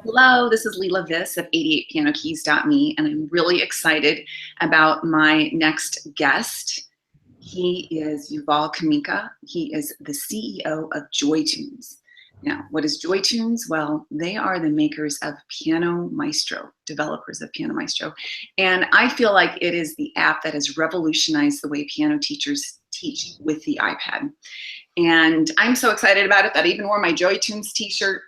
Hello, this is Leila Viss of 88pianokeys.me, and I'm really excited about my next guest. He is Yuval Kaminka. He is the CEO of JoyTunes. Now, what is JoyTunes? Well, they are the makers of Piano Maestro, developers of Piano Maestro. And I feel like it is the app that has revolutionized the way piano teachers teach with the iPad. And I'm so excited about it that I even wore my JoyTunes t-shirt.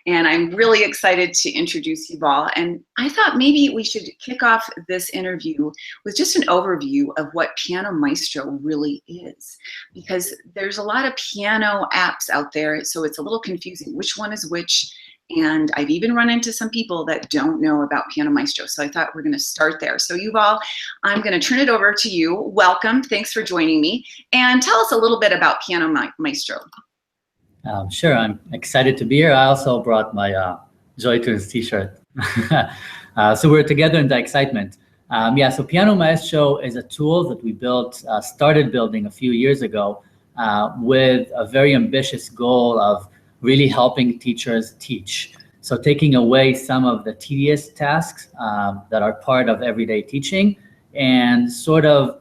And I'm really excited to introduce Yuval. And I thought maybe we should kick off this interview with just an overview of what Piano Maestro really is. Because there's a lot of piano apps out there, so it's a little confusing which one is which. And I've even run into some people that don't know about Piano Maestro. So I thought we're going to start there. So Yuval, I'm going to turn it over to you. Welcome. Thanks for joining me. And tell us a little bit about Piano Maestro. Sure. I'm excited to be here. I also brought my JoyTunes t-shirt. So we're together in the excitement. So Piano Maestro is a tool that we started building a few years ago with a very ambitious goal of really helping teachers teach. So taking away some of the tedious tasks that are part of everyday teaching and sort of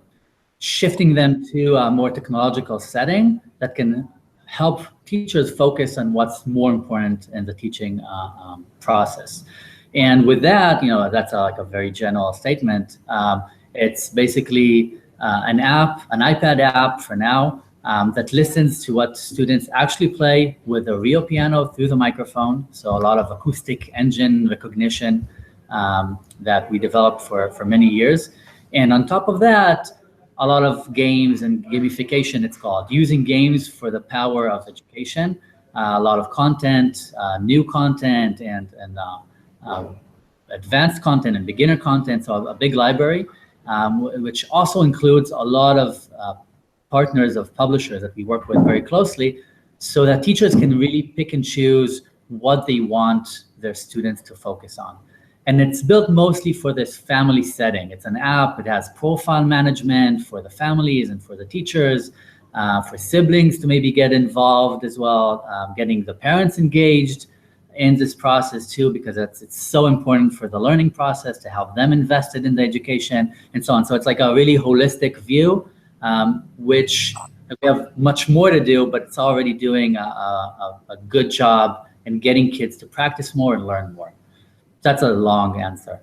shifting them to a more technological setting that can help teachers focus on what's more important in the teaching process. And with that, that's like a very general statement. It's basically an iPad app for now, that listens to what students actually play with a real piano through the microphone. So a lot of acoustic engine recognition that we developed for many years. And on top of that, a lot of games and gamification, it's called, using games for the power of education. A lot of content, new content, and advanced content and beginner content. So a big library, which also includes a lot of partners of publishers that we work with very closely, so that teachers can really pick and choose what they want their students to focus on. And it's built mostly for this family setting. It's an app. It has profile management for the families and for the teachers, for siblings to maybe get involved as well, getting the parents engaged in this process too, because it's so important for the learning process to have them invested in the education and so on. So it's like a really holistic view, which we have much more to do, but it's already doing a good job in getting kids to practice more and learn more. That's a long answer.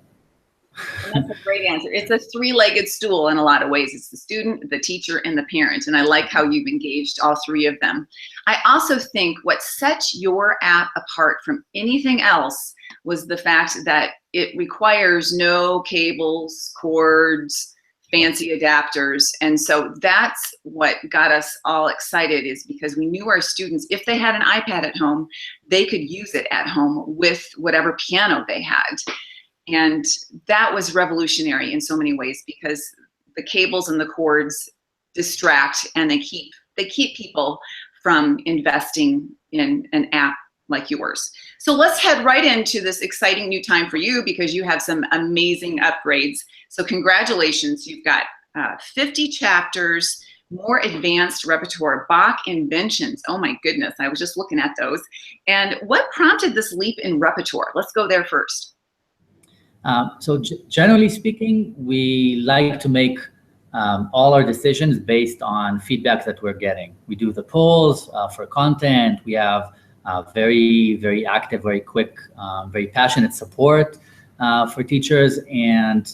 That's a great answer. It's a three-legged stool in a lot of ways. It's the student, the teacher, and the parent. And I like how you've engaged all three of them. I also think what sets your app apart from anything else was the fact that it requires no cables, cords, fancy adapters. And so that's what got us all excited, is because we knew our students, if they had an iPad at home, they could use it at home with whatever piano they had. And that was revolutionary in so many ways, because the cables and the cords distract, and they keep people from investing in an app like yours. So let's head right into this exciting new time for you, because you have some amazing upgrades. So congratulations, you've got 50 chapters, more advanced repertoire, Bach inventions. Oh my goodness, I was just looking at those. And what prompted this leap in repertoire? Let's go there first. So generally speaking, we like to make all our decisions based on feedback that we're getting. We do the polls for content. We have very, very active, very quick, very passionate support for teachers, and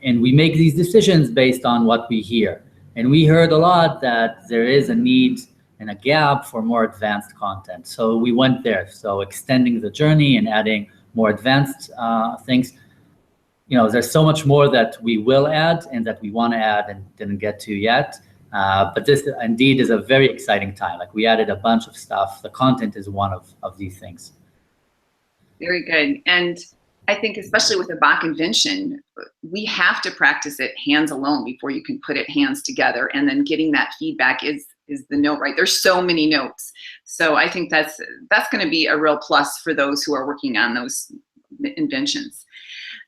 we make these decisions based on what we hear. And we heard a lot that there is a need and a gap for more advanced content. So we went there. So extending the journey and adding more advanced things. There's so much more that we will add and that we want to add and didn't get to yet. But this indeed is a very exciting time. Like, we added a bunch of stuff. The content is one of these things. Very good. And I think especially with a Bach invention, we have to practice it hands alone before you can put it hands together. And then getting that feedback is the note, right? There's so many notes. So I think that's going to be a real plus for those who are working on those inventions.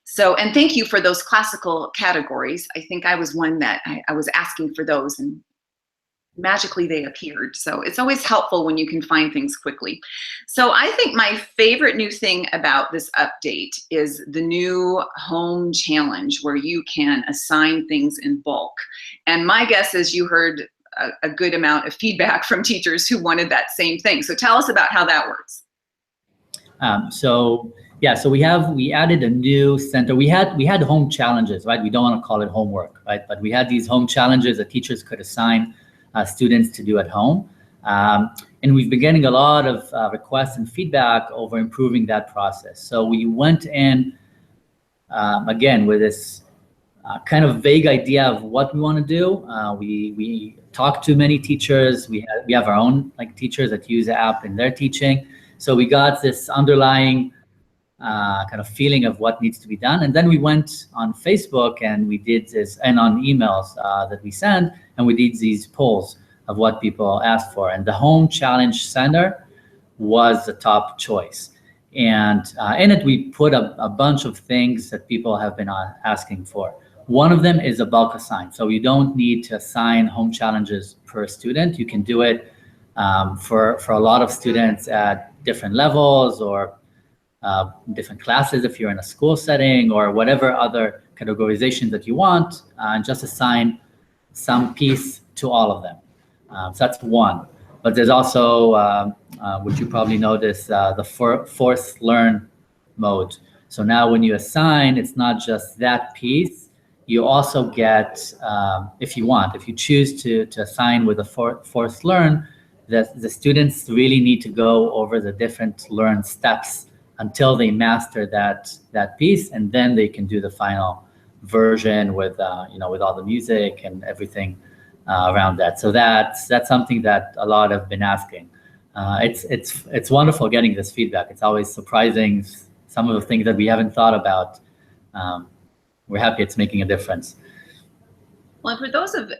So, and thank you for those classical categories. I think I was one that I was asking for those, and magically they appeared. So it's always helpful when you can find things quickly. So I think my favorite new thing about this update is the new home challenge where you can assign things in bulk. And my guess is you heard a good amount of feedback from teachers who wanted that same thing. So tell us about how that works. So we added a new center. We had home challenges, right? We don't want to call it homework, right? But we had these home challenges that teachers could assign students to do at home. And we've been getting a lot of requests and feedback over improving that process. So we went in, again, with this kind of vague idea of what we want to do. We talked to many teachers. We have our own teachers that use the app in their teaching. So we got this underlying kind of feeling of what needs to be done. And then we went on Facebook and we did this, and on emails that we send, and we did these polls of what people asked for. And the Home Challenge Center was the top choice. And in it, we put a bunch of things that people have been asking for. One of them is a bulk assign. So you don't need to assign home challenges per student. You can do it for a lot of students at different levels or different classes if you're in a school setting or whatever other categorization that you want, and just assign some piece to all of them. So that's one. But there's also, which you probably notice, the forced learn mode. So now when you assign, it's not just that piece. You also get, if you choose to assign with a forced learn, the students really need to go over the different learn steps until they master that piece, and then they can do the final version with with all the music and everything around that. So that's something that a lot have been asking. It's wonderful getting this feedback. It's always surprising, some of the things that we haven't thought about. We're happy it's making a difference. Well, for those of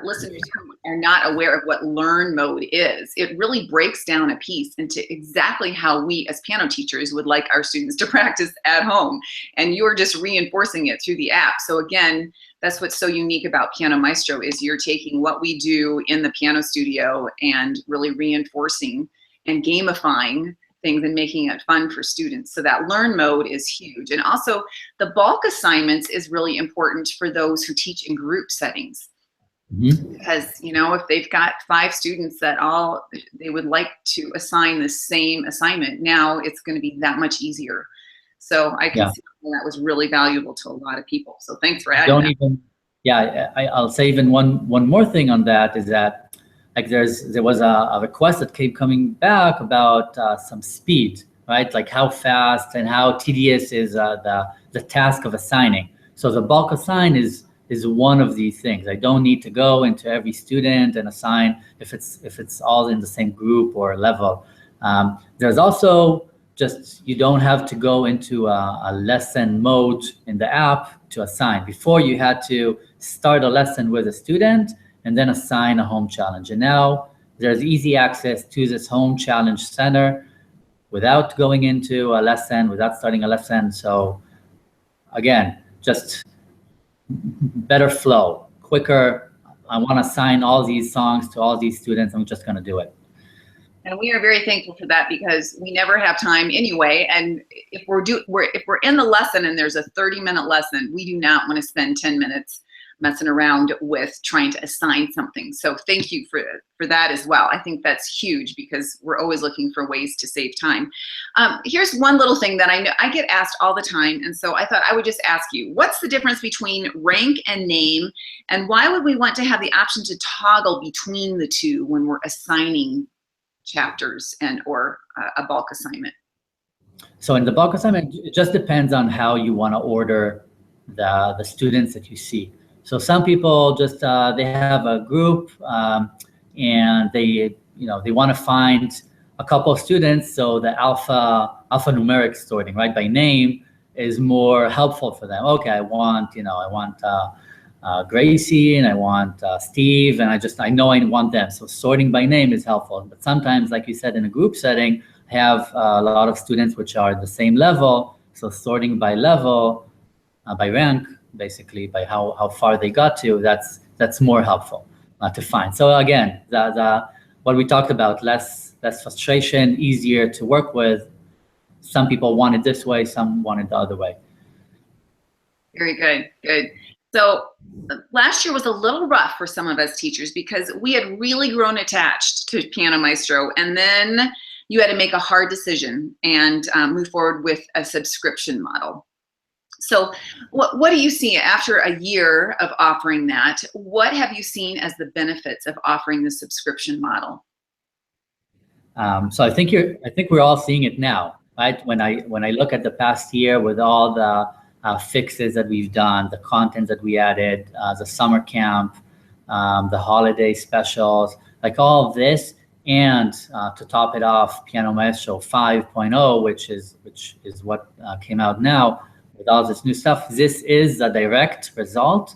listeners who are not aware of what learn mode is, it really breaks down a piece into exactly how we as piano teachers would like our students to practice at home. And you're just reinforcing it through the app. So again, that's what's so unique about Piano Maestro is you're taking what we do in the piano studio and really reinforcing and gamifying things and making it fun for students. So that learn mode is huge. And also the bulk assignments is really important for those who teach in group settings. Mm-hmm. Because, if they've got 5 students that they would like to assign the same assignment, now it's going to be that much easier. So I can see that was really valuable to a lot of people. So thanks for adding I'll say even one more thing on that is that there was a request that kept coming back about some speed, right? Like how fast and how tedious is the task of assigning. So the bulk assign is one of these things. I don't need to go into every student and assign if it's all in the same group or level. There's also you don't have to go into a lesson mode in the app to assign. Before you had to start a lesson with a student and then assign a home challenge. And now there's easy access to this home challenge center without going into a lesson, without starting a lesson. So again, just better flow, quicker. I want to assign all these songs to all these students. I'm just going to do it. And we are very thankful for that because we never have time anyway. And if we're in the lesson and there's a 30-minute lesson, we do not want to spend 10 minutes messing around with trying to assign something. So thank you for that as well. I think that's huge because we're always looking for ways to save time. Here's one little thing that I know I get asked all the time. And so I thought I would just ask you, what's the difference between rank and name? And why would we want to have the option to toggle between the two when we're assigning chapters or a bulk assignment? So in the bulk assignment, it just depends on how you want to order the students that you see. So some people just they have a group and they want to find a couple of students. So the alphanumeric sorting, right, by name is more helpful for them. Okay, I want Gracie and I want Steve, and I know I want them. So sorting by name is helpful. But sometimes, like you said, in a group setting, I have a lot of students which are the same level. So sorting by level, by rank, basically by how far they got to, that's more helpful. to find. So again, what we talked about, less frustration, easier to work with. Some people want it this way, some want it the other way. Very good, good. So last year was a little rough for some of us teachers because we had really grown attached to Piano Maestro, and then you had to make a hard decision and move forward with a subscription model. So what do you see after a year of offering that? What have you seen as the benefits of offering the subscription model? So I think we're all seeing it now, right? When I look at the past year with all the fixes that we've done, the content that we added, the summer camp, the holiday specials, like all of this, and to top it off, Piano Maestro 5.0, which is what came out now with all this new stuff. This is a direct result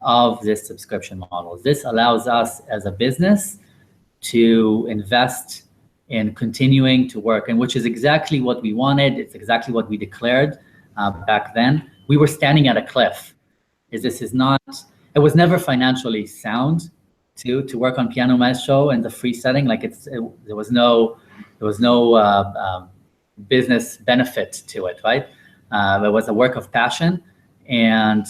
of this subscription model. This allows us as a business to invest in continuing to work, and which is exactly what we wanted. It's exactly what we declared back then. We were standing at a cliff. It was never financially sound to work on Piano Maestro in the free setting. Like there was no business benefit to it, right? It was a work of passion, and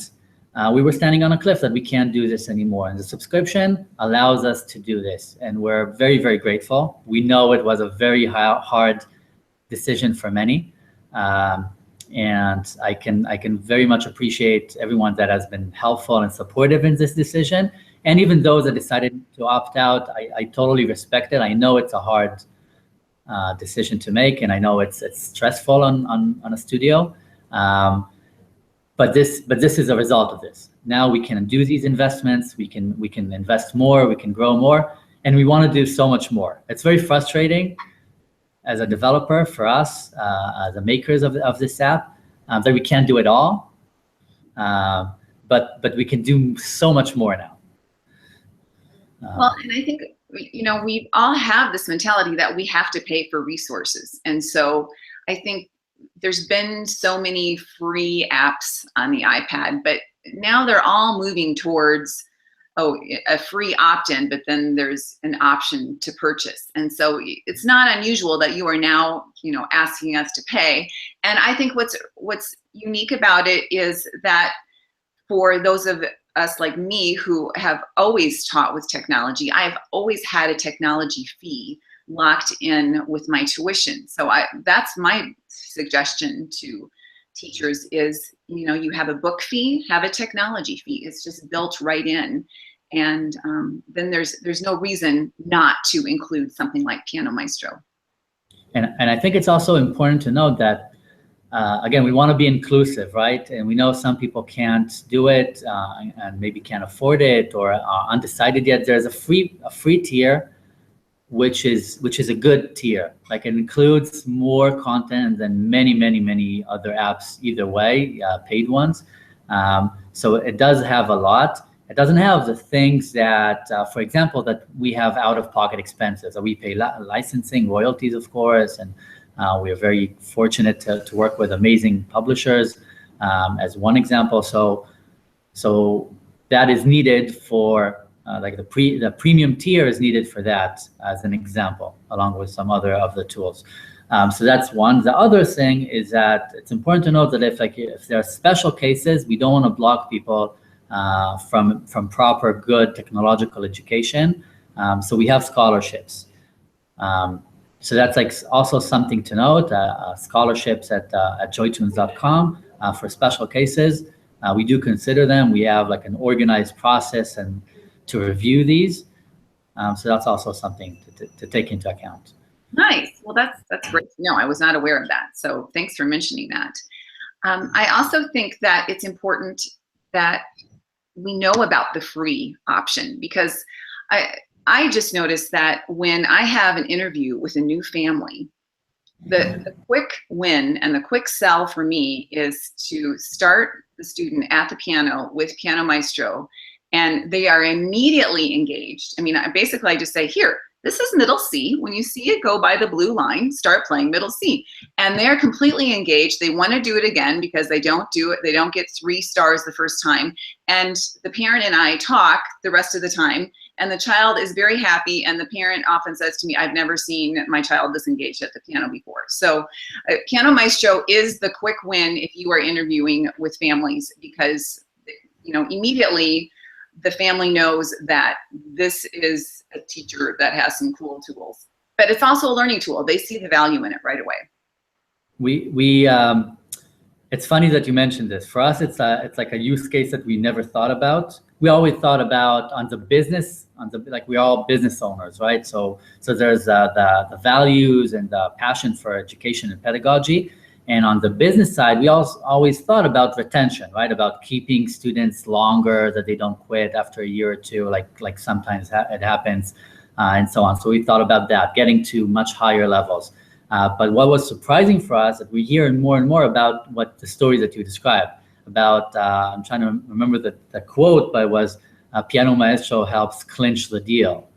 we were standing on a cliff that we can't do this anymore. And the subscription allows us to do this, and we're very, very grateful. We know it was a very hard decision for many, and I can very much appreciate everyone that has been helpful and supportive in this decision. And even those that decided to opt out, I totally respect it. I know it's a hard decision to make, and I know it's stressful on a studio. But this is a result of this. Now we can do these investments. We can invest more. We can grow more, and we want to do so much more. It's very frustrating as a developer for us, the makers of this app, that we can't do it all. But we can do so much more now. Well, and I think, we all have this mentality that we have to pay for resources. And so I think there's been so many free apps on the iPad, but now they're all moving towards, a free opt-in, but then there's an option to purchase. And so it's not unusual that you are now, asking us to pay. And I think what's unique about it is that for those of us like me who have always taught with technology, I've always had a technology fee locked in with my tuition. So that's my suggestion to teachers is, you have a book fee, have a technology fee. It's just built right in. And then there's no reason not to include something like Piano Maestro. And I think it's also important to note that, again, we want to be inclusive, right? And we know some people can't do it and maybe can't afford it or are undecided yet. There's a free tier, which is a good tier. Like, it includes more content than many other apps either way, paid ones. So it does have a lot. It doesn't have the things that, for example, that we have out-of-pocket expenses. We pay licensing, royalties, of course, and we are very fortunate to work with amazing publishers, as one example. So that is needed for like the premium tier is needed for that, as an example, along with some other of the tools. So that's one. The other thing is that it's important to note that if there are special cases, we don't want to block people from proper good technological education. So we have scholarships. So that's like also something to note, scholarships at JoyTunes.com for special cases. We do consider them. We have like an organized process and to review these. So that's also something to take into account. Nice. Well, that's great to know. I was not aware of that. So thanks for mentioning that. I also think that it's important that we know about the free option, because I just noticed that when I have an interview with a new family, the quick win and the quick sell for me is to start the student at the piano with Piano Maestro, and they are immediately engaged. I mean, I just say, here, this is middle C. When you see it go by the blue line, start playing middle C. And they're completely engaged. They want to do it again because they don't do it. They don't get 3 stars the first time. And the parent and I talk the rest of the time, and the child is very happy, and the parent often says to me, I've never seen my child disengaged at the piano before. So Piano Maestro is the quick win if you are interviewing with families, because immediately the family knows that this is a teacher that has some cool tools. But it's also a learning tool. They see the value in it right away. It's funny that you mentioned this. For us, it's like a use case that we never thought about. We always thought about on the business, like we're all business owners, right? So there's the values and the passion for education and pedagogy. And on the business side, we also always thought about retention, right? About keeping students longer, that they don't quit after a year or two, like sometimes it happens, and so on. So we thought about that, getting to much higher levels. But what was surprising for us, that we hear more and more about what the story that you described about. I'm trying to remember the quote, but it was Piano Maestro helps clinch the deal,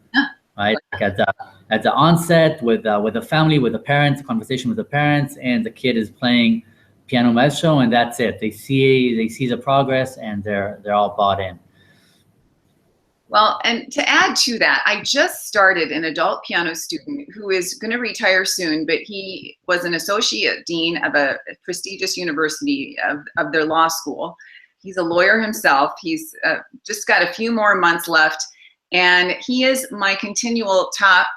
right? Like at the onset with the family, with the parents, conversation with the parents, and the kid is playing Piano Maestro, and that's it. They see the progress, and they're all bought in. Well, and to add to that, I just started an adult piano student who is going to retire soon, but he was an associate dean of a prestigious university of their law school. He's a lawyer himself. He's just got a few more months left, and he is my continual top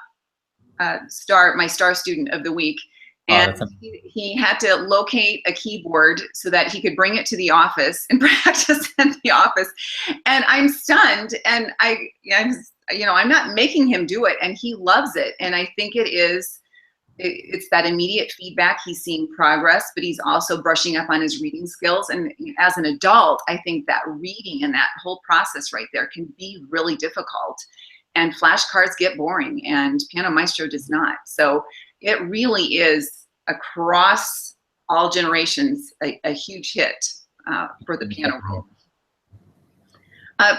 my star student of the week. And he had to locate a keyboard so that he could bring it to the office and practice in the office. And I'm stunned, and I'm not making him do it, and he loves it. And I think it's that immediate feedback. He's seeing progress, but he's also brushing up on his reading skills. And as an adult, I think that reading and that whole process right there can be really difficult. And flashcards get boring, and Piano Maestro does not. So it really is, across all generations, a huge hit for the piano room.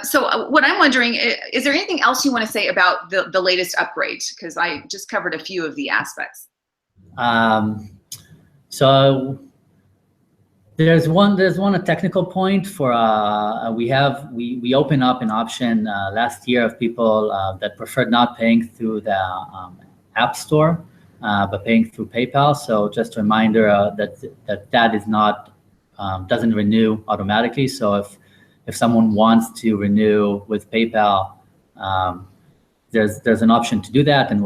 So what I'm wondering, is there anything else you want to say about the latest upgrades? Because I just covered a few of the aspects. So there's a technical point for we open up an option last year of people that preferred not paying through the App Store, but paying through PayPal. So just a reminder that is not doesn't renew automatically. So if someone wants to renew with PayPal, there's an option to do that, and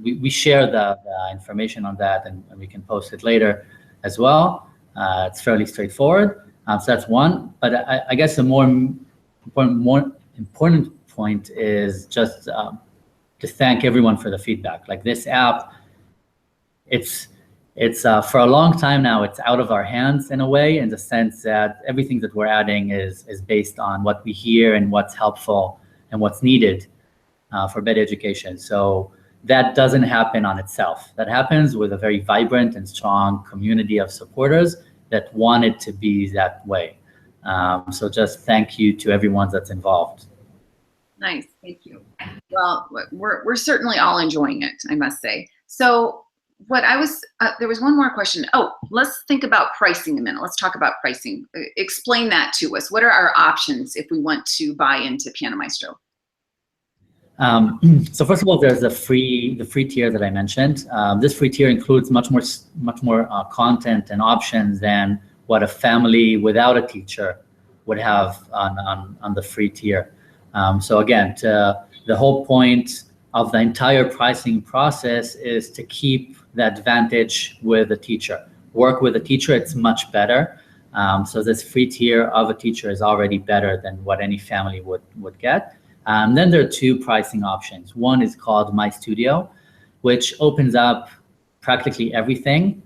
we share the information on that, and we can post it later as well. It's fairly straightforward. So that's one. But I guess the more important point is just to thank everyone for the feedback. Like this app, it's for a long time now, it's out of our hands in a way, in the sense that everything that we're adding is based on what we hear and what's helpful and what's needed for better education. So that doesn't happen on itself. That happens with a very vibrant and strong community of supporters that want it to be that way. So just thank you to everyone that's involved. Nice, thank you. Well, we're certainly all enjoying it, I must say. So there was one more question. Oh, let's think about pricing a minute. Let's talk about pricing. Explain that to us. What are our options if we want to buy into Piano Maestro? So first of all, there's the free tier that I mentioned. This free tier includes much more content and options than what a family without a teacher would have on the free tier. So again, the whole point of the entire pricing process is to keep the advantage with a teacher. Work with a teacher, it's much better. So this free tier of a teacher is already better than what any family would get. Then there are two pricing options. One is called My Studio, which opens up practically everything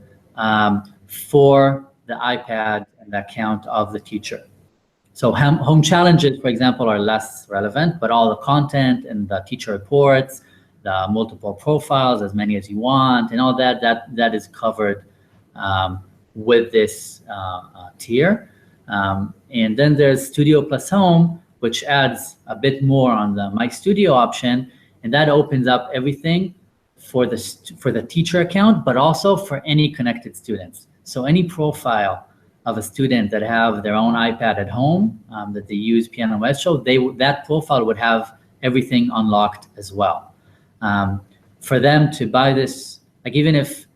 for the iPad and the account of the teacher. So home challenges, for example, are less relevant, but all the content and the teacher reports, the multiple profiles, as many as you want, and all that is covered with this tier. And then there's Studio plus Home, which adds a bit more on the My Studio option, and that opens up everything for the teacher account, but also for any connected students. So any profile of a student that have their own iPad at home, that they use Piano Maestro, that profile would have everything unlocked as well. For them to buy this, like even if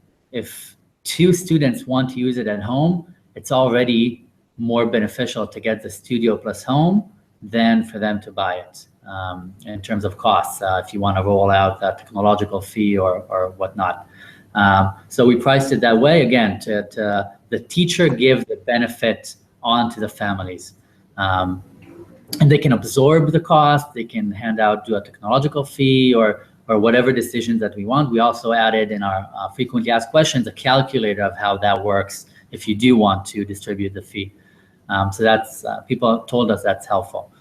2 students want to use it at home, it's already more beneficial to get the studio plus home than for them to buy it in terms of costs, if you want to roll out that technological fee or whatnot. So we priced it that way, again, to the teacher give the benefit on to the families. And they can absorb the cost, they can do a technological fee or whatever decisions that we want. We also added in our frequently asked questions a calculator of how that works if you do want to distribute the fee. So that's, people told us that's helpful.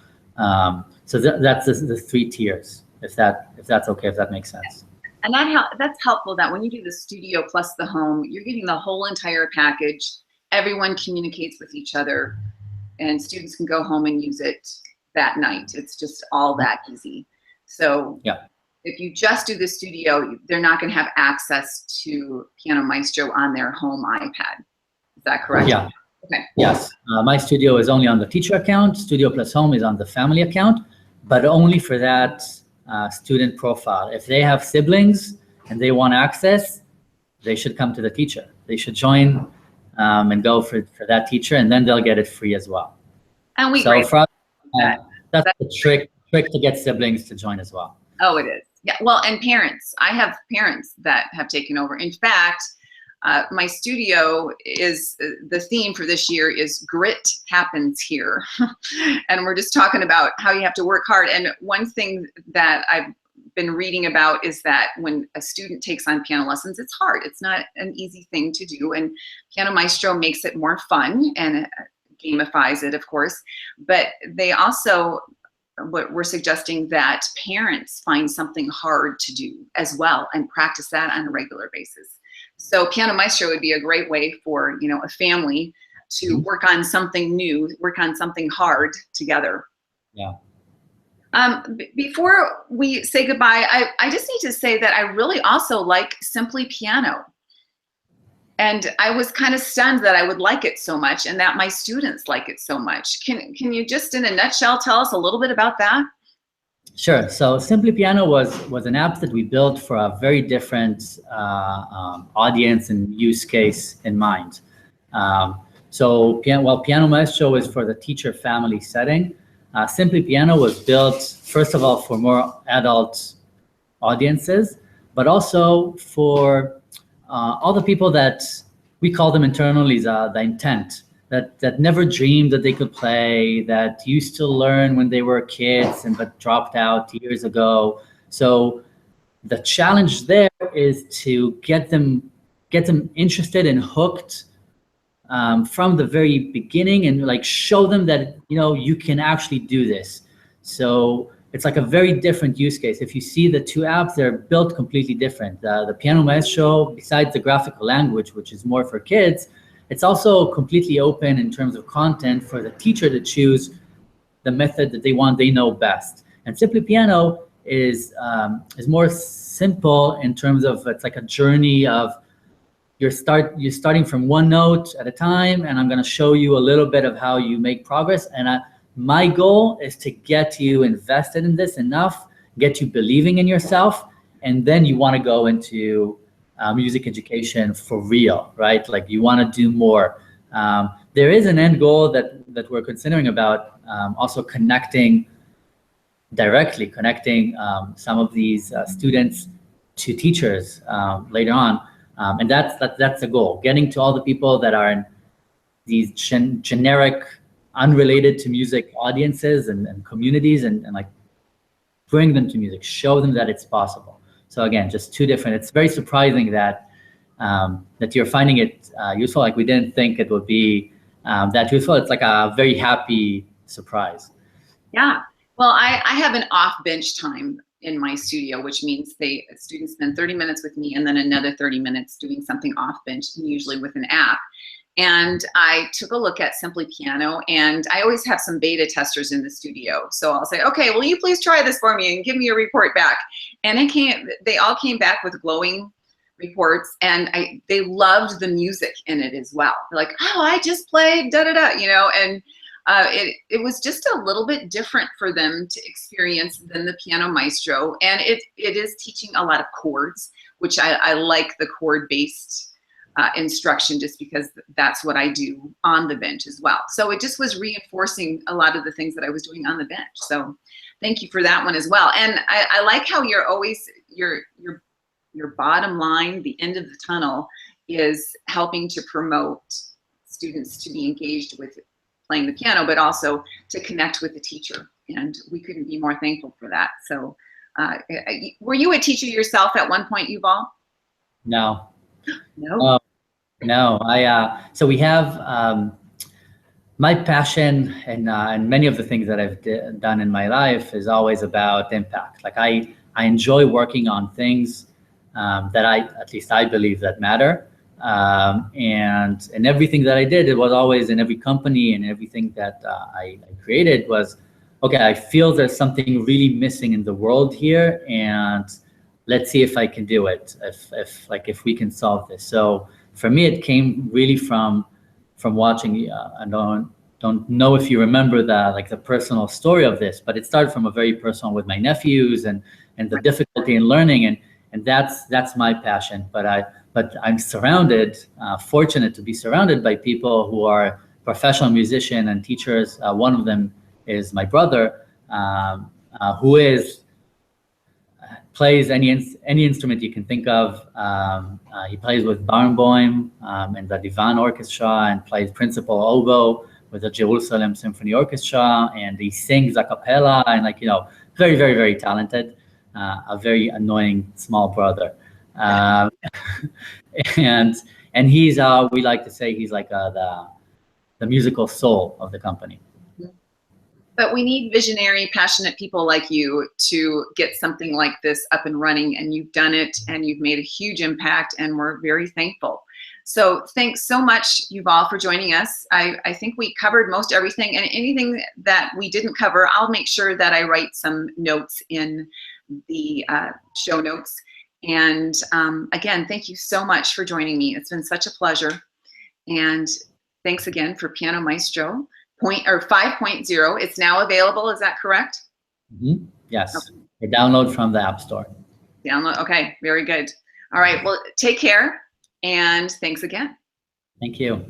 So that's the 3 tiers, if that's okay, if that makes sense. And that's helpful that when you do the studio plus the home, you're getting the whole entire package. Everyone communicates with each other and students can go home and use it that night. It's just all that easy. So yeah, if you just do the studio, they're not going to have access to Piano Maestro on their home iPad. Is that correct? Yeah. Okay. Yes. My studio is only on the teacher account. Studio plus home is on the family account, but only for that student profile. If they have siblings and they want access, they should come to the teacher. They should join and go for that teacher, and then they'll get it free as well. And that's the trick to get siblings to join as well. Oh, it is. Yeah. Well, and parents. I have parents that have taken over. In fact, my studio is, the theme for this year is Grit Happens Here. And we're just talking about how you have to work hard. And one thing that I've been reading about is that when a student takes on piano lessons, it's hard. It's not an easy thing to do. And Piano Maestro makes it more fun and gamifies it, of course. But they also, what we're suggesting that parents find something hard to do as well and practice that on a regular basis. So Piano Maestro would be a great way for, a family to work on something new, work on something hard together. Yeah. Before we say goodbye, I just need to say that I really also like Simply Piano. And I was kind of stunned that I would like it so much and that my students like it so much. Can you just in a nutshell tell us a little bit about that? Sure. So Simply Piano was an app that we built for a very different audience and use case in mind. So while Piano Maestro is for the teacher family setting, Simply Piano was built, first of all, for more adult audiences, but also for all the people that we call them internally the intent, that never dreamed that they could play, that used to learn when they were kids but dropped out years ago. So the challenge there is to get them interested and hooked from the very beginning, and show them that you can actually do this. So it's like a very different use case. If you see the 2 apps, they're built completely different. The Piano Maestro, besides the graphical language, which is more for kids, it's also completely open in terms of content for the teacher to choose the method that they know best. And Simply Piano is more simple in terms of, it's like a journey of you're starting from one note at a time, and I'm going to show you a little bit of how you make progress. And my goal is to get you invested in this enough, get you believing in yourself, and then you want to go into music education for real, right? You want to do more. There is an end goal that we're considering about also directly connecting some of these students to teachers later on. And that's the goal, getting to all the people that are in these generic, unrelated to music audiences and communities, and bring them to music, show them that it's possible. So again, just 2 different. It's very surprising that you're finding it useful. We didn't think it would be that useful. It's like a very happy surprise. Yeah. Well, I have an off bench time in my studio, which means students spend 30 minutes with me and then another 30 minutes doing something off bench, usually with an app. And I took a look at Simply Piano, and I always have some beta testers in the studio. So I'll say, okay, will you please try this for me and give me a report back? And they all came back with glowing reports, and they loved the music in it as well. They're like, oh, I just played da-da-da, and it was just a little bit different for them to experience than the Piano Maestro. And it is teaching a lot of chords, which I like the chord-based instruction, just because that's what I do on the bench as well. So it just was reinforcing a lot of the things that I was doing on the bench. So thank you for that one as well. And I like how you're always, your bottom line, the end of the tunnel, is helping to promote students to be engaged with playing the piano, but also to connect with the teacher. And we couldn't be more thankful for that. So were you a teacher yourself at one point, Yuval? No. No? No, so we have, my passion and many of the things that I've done in my life is always about impact. Like I enjoy working on things that at least I believe that matter. And everything that I did, it was always in every company and everything that I created was, okay, I feel there's something really missing in the world here, and let's see if I can do it, if we can solve this. So for me, it came really from watching. I don't know if you remember the personal story of this, but it started from a very personal with my nephews and the difficulty in learning, and that's my passion. But I'm fortunate to be surrounded by people who are professional musicians and teachers. One of them is my brother, who plays any instrument you can think of. He plays with Barenboim and the Divan Orchestra, and plays principal oboe with the Jerusalem Symphony Orchestra, and he sings a cappella, and very, very, very talented. A very annoying small brother, and he's we like to say he's like the musical soul of the company. But we need visionary, passionate people like you to get something like this up and running, and you've done it, and you've made a huge impact, and we're very thankful. So thanks so much, Yuval, for joining us. I think we covered most everything, and anything that we didn't cover, I'll make sure that I write some notes in the show notes. And again, thank you so much for joining me. It's been such a pleasure. And thanks again for Piano Maestro 5.0. It's now available, is that correct? Mm-hmm. Yes, okay. For download from the App Store. Download, okay, very good. All right, well, take care, and thanks again. Thank you.